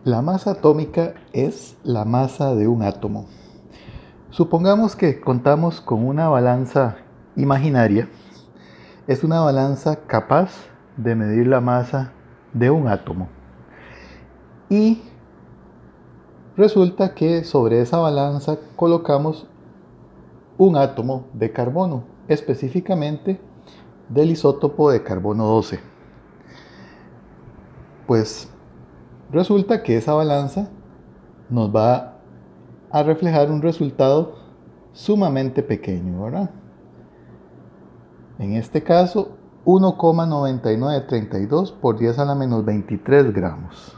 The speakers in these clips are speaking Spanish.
La masa atómica es la masa de un átomo. Supongamos que contamos con una balanza imaginaria. Es una balanza capaz de medir la masa de un átomo. Y resulta que sobre esa balanza colocamos un átomo de carbono, específicamente del isótopo de carbono 12. Pues resulta que esa balanza nos va a reflejar un resultado sumamente pequeño, ¿verdad? En este caso, 1,9932 por 10 a la menos 23 gramos,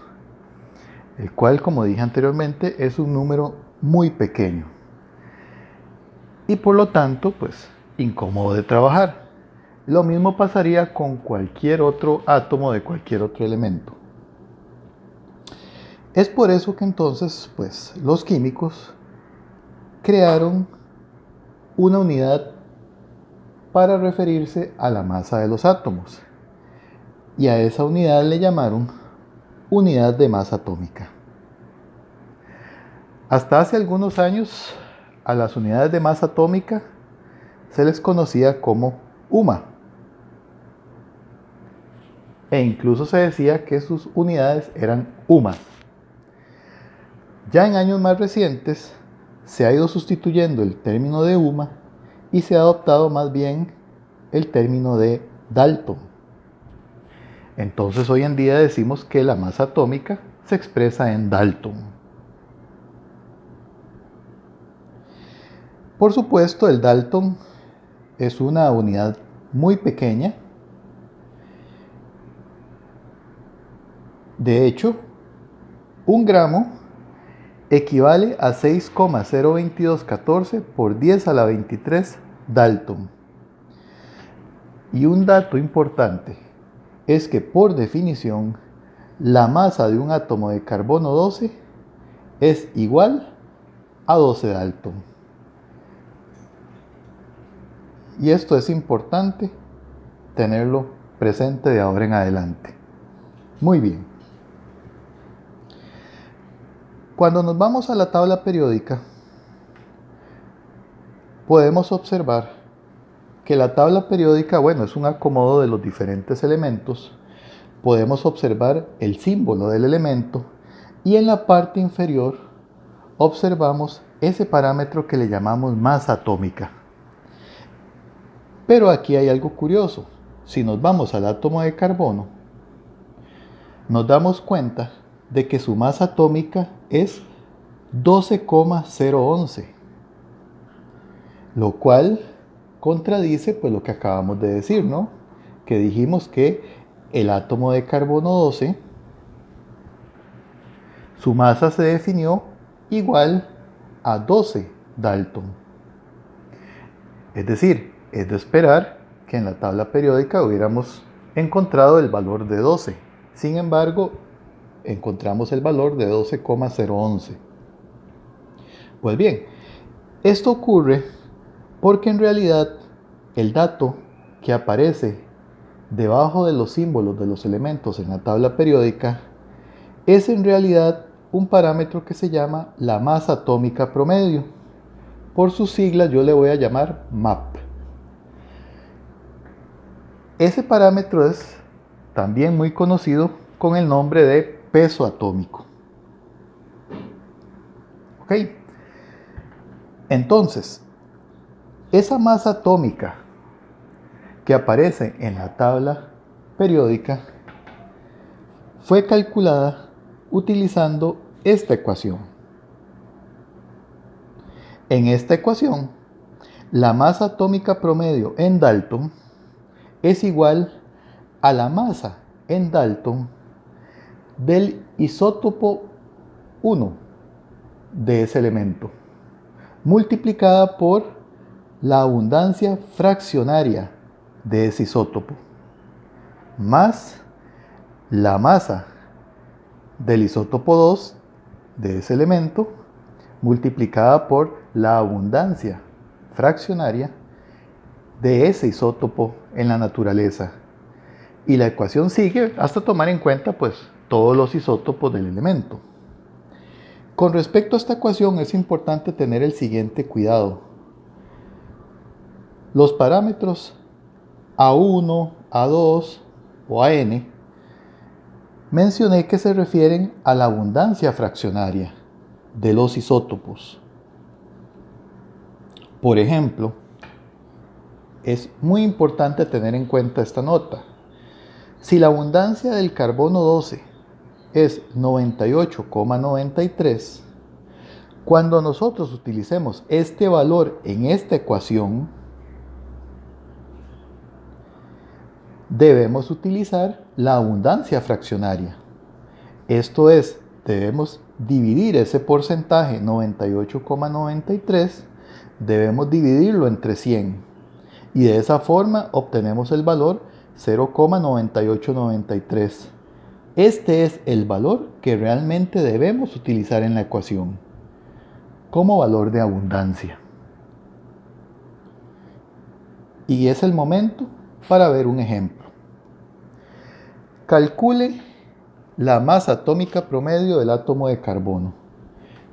el cual, como dije anteriormente, es un número muy pequeño y por lo tanto, pues, incómodo de trabajar. Lo mismo pasaría con cualquier otro átomo de cualquier otro elemento. Es por eso que entonces, pues, los químicos crearon una unidad para referirse a la masa de los átomos, y a esa unidad le llamaron unidad de masa atómica. Hasta hace algunos años, a las unidades de masa atómica se les conocía como UMA, e incluso se decía que sus unidades eran UMAs. Ya en años más recientes se ha ido sustituyendo el término de UMA y se ha adoptado más bien el término de Dalton. Entonces hoy en día decimos que la masa atómica se expresa en Dalton. Por supuesto, el Dalton es una unidad muy pequeña. De hecho, un gramo equivale a 6,02214 por 10 a la 23 Dalton. Y un dato importante es que por definición la masa de un átomo de carbono 12 es igual a 12 Dalton. Y esto es importante tenerlo presente de ahora en adelante. Muy bien. Cuando nos vamos a la tabla periódica, podemos observar que la tabla periódica, es un acomodo de los diferentes elementos. Podemos observar el símbolo del elemento y en la parte inferior observamos ese parámetro que le llamamos masa atómica. Pero aquí hay algo curioso. Si nos vamos al átomo de carbono, nos damos cuenta de que su masa atómica es 12,011, lo cual contradice pues lo que acabamos de decir, ¿no? Que dijimos que el átomo de carbono 12, su masa se definió igual a 12 Dalton. Es decir, es de esperar que en la tabla periódica hubiéramos encontrado el valor de 12. Sin embargo, encontramos el valor de 12,011. Pues bien, esto ocurre porque en realidad el dato que aparece debajo de los símbolos de los elementos en la tabla periódica es en realidad un parámetro que se llama la masa atómica promedio. Por sus siglas yo le voy a llamar MAP. Ese parámetro es también muy conocido con el nombre de peso atómico. ¿Ok? Entonces, esa masa atómica que aparece en la tabla periódica fue calculada utilizando esta ecuación. En esta ecuación, la masa atómica promedio en Dalton es igual a la masa en Dalton del isótopo 1 de ese elemento, multiplicada por la abundancia fraccionaria de ese isótopo, más la masa del isótopo 2 de ese elemento, multiplicada por la abundancia fraccionaria de ese isótopo en la naturaleza. Y la ecuación sigue hasta tomar en cuenta pues todos los isótopos del elemento. Con respecto a esta ecuación es importante tener el siguiente cuidado. Los parámetros A1, A2 o AN mencioné que se refieren a la abundancia fraccionaria de los isótopos. Por ejemplo, es muy importante tener en cuenta esta nota. Si la abundancia del carbono 12 es 98,93, cuando nosotros utilicemos este valor en esta ecuación, debemos utilizar la abundancia fraccionaria. Esto es, debemos dividir ese porcentaje 98,93, debemos dividirlo entre 100 y de esa forma obtenemos el valor 0,9893. Este es el valor que realmente debemos utilizar en la ecuación como valor de abundancia. Y es el momento para ver un ejemplo. Calcule la masa atómica promedio del átomo de carbono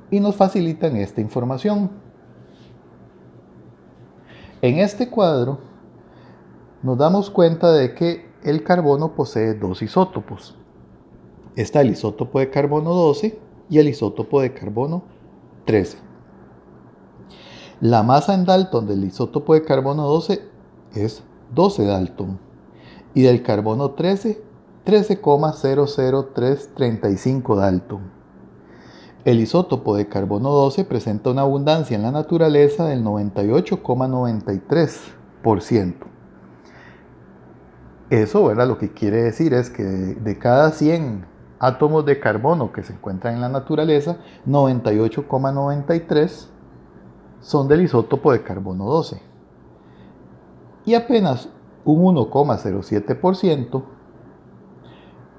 y nos facilitan esta información. En este cuadro nos damos cuenta de que el carbono posee dos isótopos. Está el isótopo de carbono 12 y el isótopo de carbono 13. La masa en Dalton del isótopo de carbono 12 es 12 Dalton y del carbono 13, 13,00335 Dalton. El isótopo de carbono 12 presenta una abundancia en la naturaleza del 98,93%. Eso, ¿verdad? Lo que quiere decir es que de cada 100 átomos de carbono que se encuentran en la naturaleza, 98,93 son del isótopo de carbono 12. Y apenas un 1,07%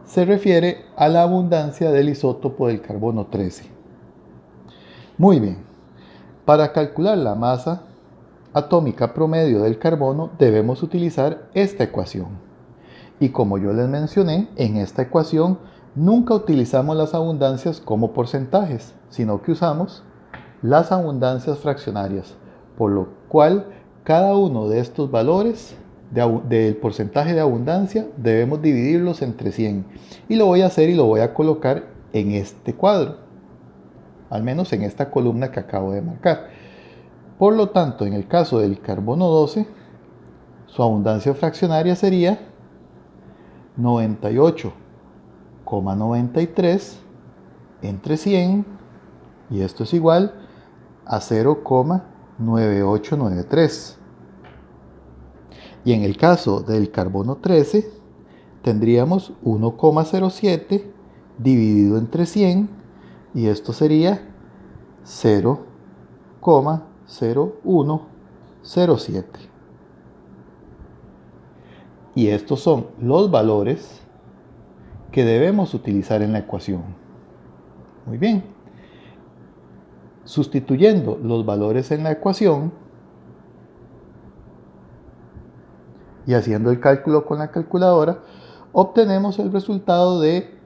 se refiere a la abundancia del isótopo del carbono 13. Muy bien, para calcular la masa atómica promedio del carbono debemos utilizar esta ecuación. Y como yo les mencioné, en esta ecuación nunca utilizamos las abundancias como porcentajes, sino que usamos las abundancias fraccionarias, por lo cual cada uno de estos valores del porcentaje de abundancia debemos dividirlos entre 100. Y lo voy a hacer y lo voy a colocar en este cuadro, al menos en esta columna que acabo de marcar. Por lo tanto, en el caso del carbono 12, su abundancia fraccionaria sería 98,93 entre 100, y esto es igual a 0,9893. Y en el caso del carbono 13, tendríamos 1,07 dividido entre 100, y esto sería 0,0107. Y estos son los valores que debemos utilizar en la ecuación. Muy bien. Sustituyendo los valores en la ecuación y haciendo el cálculo con la calculadora, obtenemos el resultado de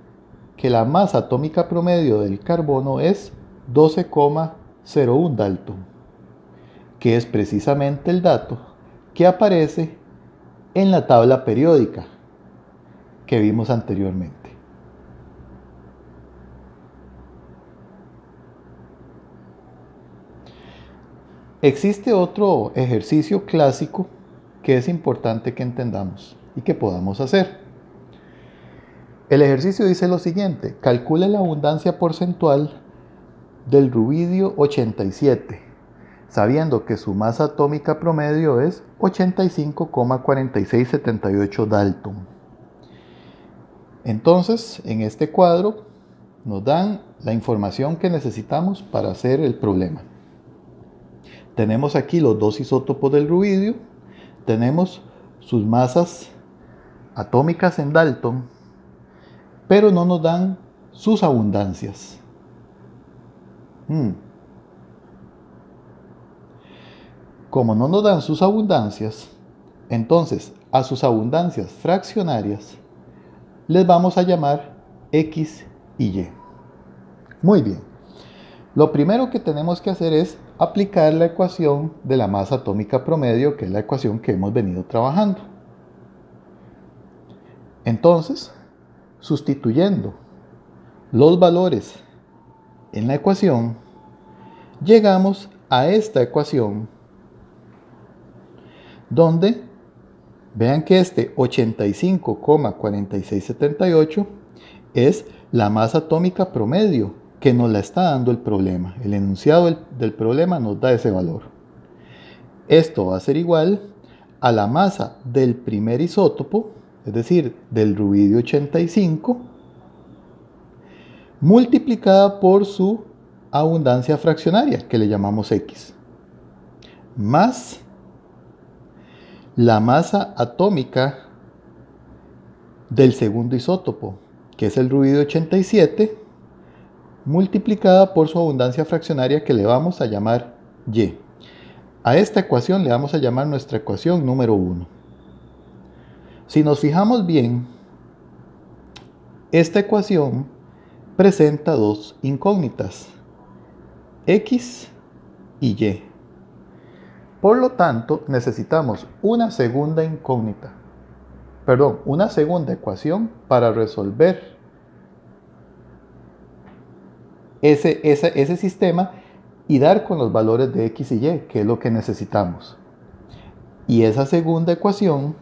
que la masa atómica promedio del carbono es 12,01 Dalton, que es precisamente el dato que aparece en la tabla periódica que vimos anteriormente. Existe otro ejercicio clásico que es importante que entendamos y que podamos hacer. El ejercicio dice lo siguiente: calcule la abundancia porcentual del rubidio 87, sabiendo que su masa atómica promedio es 85,4678 Dalton. Entonces, en este cuadro nos dan la información que necesitamos para hacer el problema. Tenemos aquí los dos isótopos del rubidio, tenemos sus masas atómicas en Dalton, pero no nos dan sus abundancias. Como no nos dan sus abundancias, entonces a sus abundancias fraccionarias les vamos a llamar X y Y. Muy bien. Lo primero que tenemos que hacer es aplicar la ecuación de la masa atómica promedio, que es la ecuación que hemos venido trabajando. Entonces, sustituyendo los valores en la ecuación, llegamos a esta ecuación donde vean que este 85,4678 es la masa atómica promedio que nos la está dando el problema. El enunciado del problema nos da ese valor. Esto va a ser igual a la masa del primer isótopo, es decir, del rubidio 85, multiplicada por su abundancia fraccionaria, que le llamamos X, más la masa atómica del segundo isótopo, que es el rubidio 87, multiplicada por su abundancia fraccionaria, que le vamos a llamar Y. A esta ecuación le vamos a llamar nuestra ecuación número 1. Si nos fijamos bien, esta ecuación presenta dos incógnitas, X y Y. Por lo tanto, necesitamos una segunda ecuación para resolver ese sistema y dar con los valores de X y Y, que es lo que necesitamos. Y esa segunda ecuación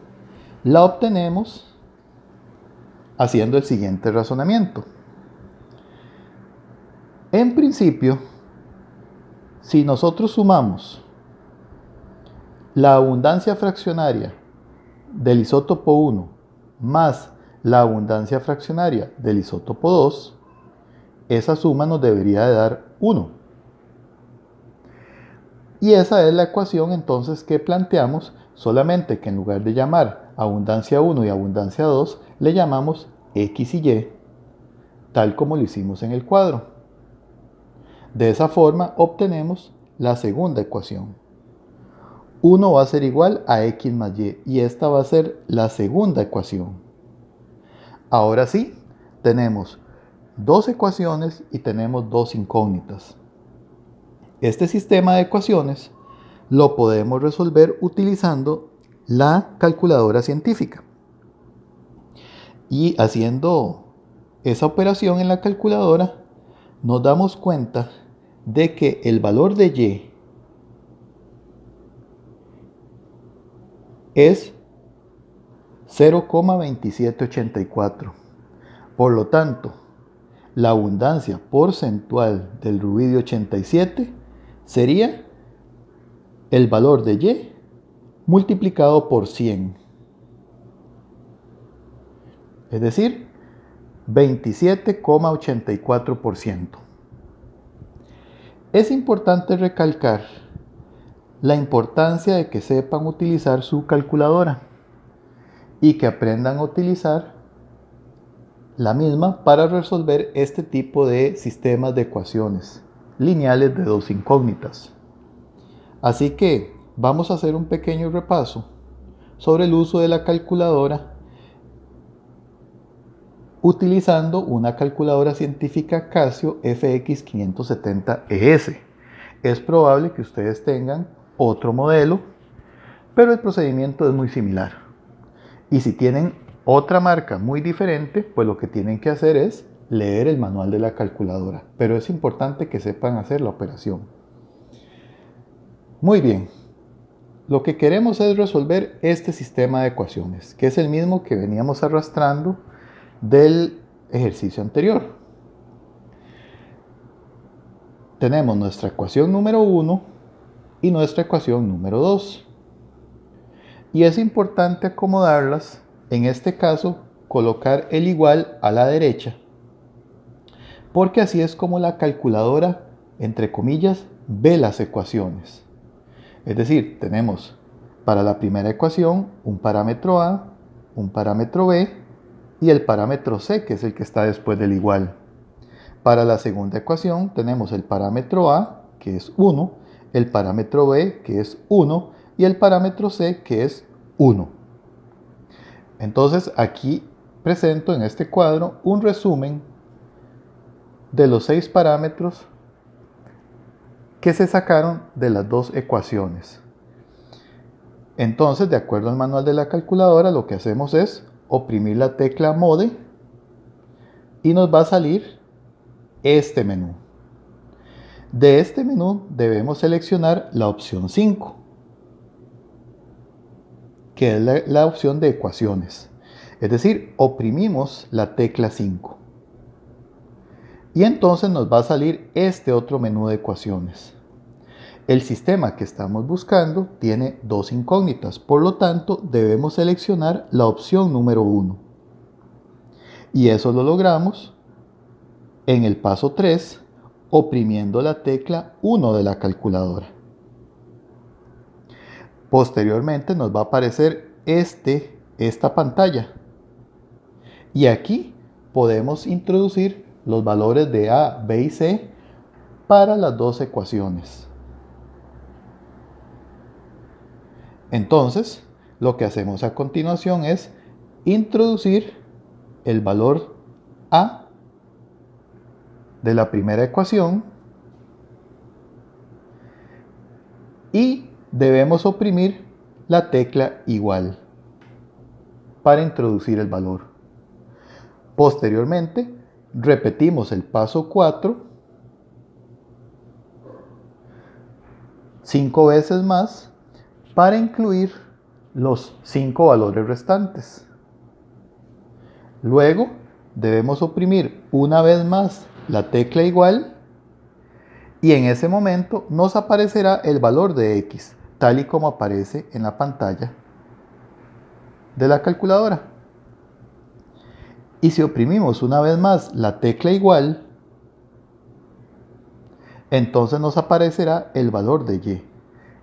la obtenemos haciendo el siguiente razonamiento. En principio, si nosotros sumamos la abundancia fraccionaria del isótopo 1 más la abundancia fraccionaria del isótopo 2, esa suma nos debería de dar 1. Y esa es la ecuación entonces que planteamos, solamente que en lugar de llamar abundancia 1 y abundancia 2, le llamamos X y Y, tal como lo hicimos en el cuadro. De esa forma obtenemos la segunda ecuación. 1 va a ser igual a X más Y, y esta va a ser la segunda ecuación. Ahora sí, tenemos dos ecuaciones y tenemos dos incógnitas. Este sistema de ecuaciones lo podemos resolver utilizando la calculadora científica. Y haciendo esa operación en la calculadora, nos damos cuenta de que el valor de Y es 0,2784. Por lo tanto, la abundancia porcentual del rubidio 87 sería el valor de Y multiplicado por 100. Es decir, 27,84%. Es importante recalcar la importancia de que sepan utilizar su calculadora y que aprendan a utilizar la misma para resolver este tipo de sistemas de ecuaciones lineales de dos incógnitas. Así que vamos a hacer un pequeño repaso sobre el uso de la calculadora utilizando una calculadora científica Casio FX570ES. Es probable que ustedes tengan otro modelo, pero el procedimiento es muy similar. Y si tienen otra marca muy diferente, pues lo que tienen que hacer es leer el manual de la calculadora. Pero es importante que sepan hacer la operación. Muy bien. Lo que queremos es resolver este sistema de ecuaciones, que es el mismo que veníamos arrastrando del ejercicio anterior. Tenemos nuestra ecuación número 1 y nuestra ecuación número 2. Y es importante acomodarlas, en este caso, colocar el igual a la derecha, porque así es como la calculadora, entre comillas, ve las ecuaciones. Es decir, tenemos para la primera ecuación un parámetro A, un parámetro B y el parámetro C, que es el que está después del igual. Para la segunda ecuación tenemos el parámetro A, que es 1, el parámetro B, que es 1, y el parámetro C, que es 1. Entonces aquí presento en este cuadro un resumen de los 6 parámetros que se sacaron de las dos ecuaciones. Entonces, de acuerdo al manual de la calculadora, lo que hacemos es oprimir la tecla Mode y nos va a salir este menú. De este menú debemos seleccionar la opción 5, que es la opción de ecuaciones. Es decir, oprimimos la tecla 5. Y entonces nos va a salir este otro menú de ecuaciones. El sistema que estamos buscando tiene dos incógnitas, por lo tanto debemos seleccionar la opción número 1. Y eso lo logramos en el paso 3, oprimiendo la tecla 1 de la calculadora. Posteriormente nos va a aparecer esta pantalla. Y aquí podemos introducir los valores de A, B y C para las dos ecuaciones. Entonces, lo que hacemos a continuación es introducir el valor A de la primera ecuación y debemos oprimir la tecla igual para introducir el valor. Posteriormente, repetimos el paso 4 5 veces más para incluir los 5 valores restantes. Luego debemos oprimir una vez más la tecla igual y en ese momento nos aparecerá el valor de X, tal y como aparece en la pantalla de la calculadora. Y si oprimimos una vez más la tecla igual, entonces nos aparecerá el valor de Y,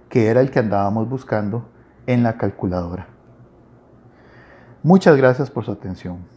que era el que andábamos buscando en la calculadora. Muchas gracias por su atención.